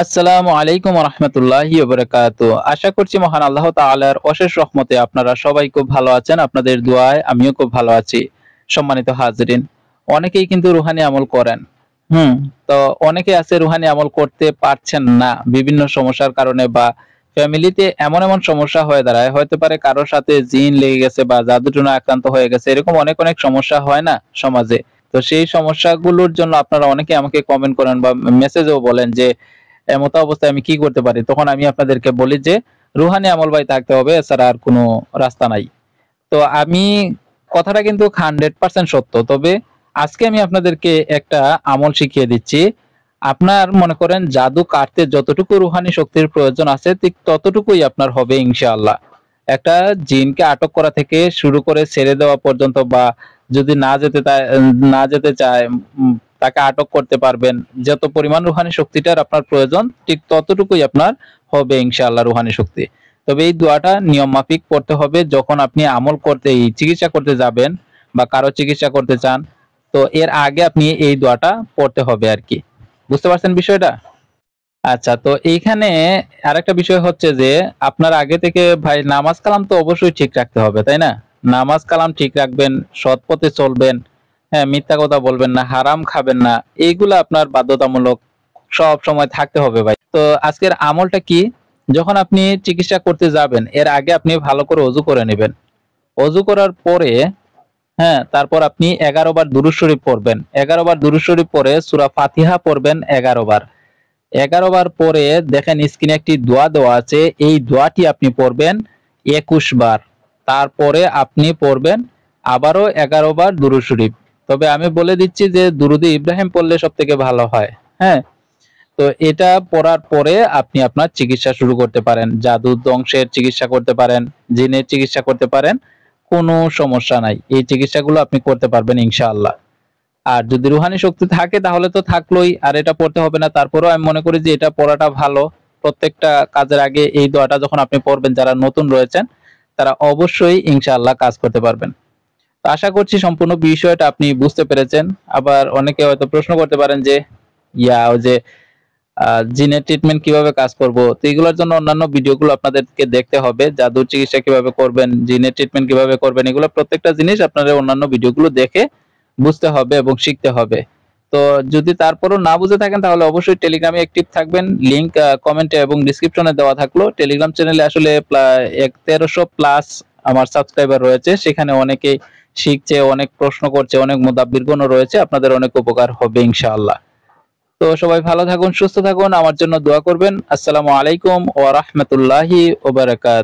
আসসালামু আলাইকুম রহমতুল্লাহি ওবারাকাতু। আশা করছি মহান আল্লাহ তাআলার অশেষ রহমতে আপনারা সবাই খুব ভালো আছেন। আপনাদের দোয়ায় আমিও খুব ভালো আছি। সম্মানিত হাজরিন, অনেকেই কিন্তু রুহানি আমল করেন। হুম, তো অনেকে আছে রুহানি আমল করতে পারছেন না বিভিন্ন সমস্যার কারণে, বা ফ্যামিলিতে এমন এমন সমস্যা হয়ে দাঁড়ায়, হতে পারে কারোর সাথে জিন লেগে গেছে বা জাদুটোনা আক্রান্ত হয়ে গেছে, এরকম অনেক অনেক সমস্যা হয় না সমাজে। তো সেই সমস্যাগুলোর জন্য আপনারা অনেকে আমাকে কমেন্ট করেন বা মেসেজেও বলেন যে এমত অবস্থায় আমি কি করতে পারি? তখন আমি আপনাদেরকে বলি যে রুহানি আমল ভাই থাকতে হবে, এছাড়া আর কোনো রাস্তা নাই। তো আমি কথাটা কিন্তু 100% সত্য। তবে আজকে আমি আপনাদেরকে একটা আমল শিখিয়ে দিচ্ছি। আপনার মনে করেন জাদু কাটতে যতটুকু রুহানি শক্তির প্রয়োজন আছে ঠিক ততটুকুই আপনার হবে ইনশাআল্লাহ। একটা জিনকে আটক করা থেকে শুরু করে ছেড়ে দেওয়া পর্যন্ত, বা যদি না যেতে চায়, তাকে আটক করতে পারবেন। যত পরিমাণ রুহানি শক্তিটার আপনার প্রয়োজন ঠিক ততটুকুই আপনার হবে ইনশাআল্লাহ রুহানি শক্তি। তবে এই দোয়াটা নিয়ম মাফিক পড়তে হবে যখন আপনি আমল করতে এই চিকিৎসা করতে যাবেন বা কারো চিকিৎসা করতে চান। তো এর আগে আপনি এই দোয়াটা পড়তে হবে আরকি। বুঝতে পারছেন বিষয়টা? আচ্ছা, তো এইখানে আরেকটা বিষয় হচ্ছে যে আপনার আগে থেকে ভাই নামাজ কালাম তো অবশ্যই ঠিক রাখতে হবে, তাই না? নামাজ কালাম ঠিক রাখবেন, সৎ পথে চলবেন, হ্যাঁ, মিথ্যা কথা বলবেন না, হারাম খাবেন না। এইগুলা আপনার বাধ্যতামূলক সব সময় থাকতে হবে ভাই। তো আজকের আমলটা কি? যখন আপনি চিকিৎসা করতে যাবেন এর আগে আপনি ভালো করে ওযু করে নিবেন। ওযু করার পরে, হ্যাঁ, তারপর আপনি ১১ বার দুরূদ শরীফ পড়বেন। ১১ বার দুরূদ শরীফ পড়ে সূরা ফাতিহা পড়বেন ১১ বার। ১১ বার পরে দেখেন স্ক্রিনে একটি দোয়া দেওয়া আছে। এই দোয়াটি আপনি পড়বেন ২১ বার। তারপরে আপনি পড়বেন আবারও ১১ বার দুরূদ শরীফ। তবে আমি বলে দিচ্ছি যে দুরূদে ইব্রাহিম পড়লে সবথেকে ভালো হয়। হ্যাঁ? তো এটা পড়ার পরে আপনি আপনার চিকিৎসা শুরু করতে পারেন। জাদু ধ্বংসের চিকিৎসা করতে পারেন, জিনের চিকিৎসা করতে পারেন। কোনো সমস্যা নাই। এই চিকিৎসাগুলো আপনি করতে পারবেন ইনশাআল্লাহ। আর যদি রুহানি শক্তি থাকে তাহলে তো থাকলোই, আর এটা পড়তে হবে না। তারপরেও আমি মনে করি যে এটা পড়াটা ভালো। প্রত্যেকটা কাজের আগে এই দোয়াটা যখন আপনি পড়বেন, যারা নতুন রয়েছেন তারা অবশ্যই ইনশাআল্লাহ কাজ করতে পারবেন। তো আশা করছি সম্পূর্ণ বিষয়টা আপনি বুঝতে পেরেছেন। আবার অনেকে হয়তো প্রশ্ন করতে পারেন যে ওই যে জিনের ট্রিটমেন্ট কিভাবে কাজ করব? তো এগুলোর জন্য অন্যান্য ভিডিওগুলো আপনাদেরকে দেখতে হবে। জাদুর চিকিৎসা কিভাবে করবেন, জিনের ট্রিটমেন্ট কিভাবে করবেন, এগুলো প্রত্যেকটা জিনিস আপনারা অন্যান্য ভিডিওগুলো দেখে বুঝতে হবে এবং শিখতে হবে। তো যদি তারপরেও না বুঝে থাকেন তাহলে অবশ্যই টেলিগ্রামে অ্যাক্টিভ থাকবেন। লিংক কমেন্টে এবং ডেসক্রিপশনে দেওয়া থাকলো। টেলিগ্রাম চ্যানেলে আসলে ১৩০০ প্লাস আমার সাবস্ক্রাইবার রয়েছে। সেখানে অনেকেই শিখছে, অনেক প্রশ্ন করছে, অনেক মুদাব্বিরগণও রয়েছে। আপনাদের অনেক উপকার হবে ইনশাআল্লাহ। তো সবাই ভালো থাকুন, সুস্থ থাকুন, আমার জন্য দোয়া করবেন। আসসালামু আলাইকুম ওয়া রাহমাতুল্লাহি ওয়া বারাকাতুহু।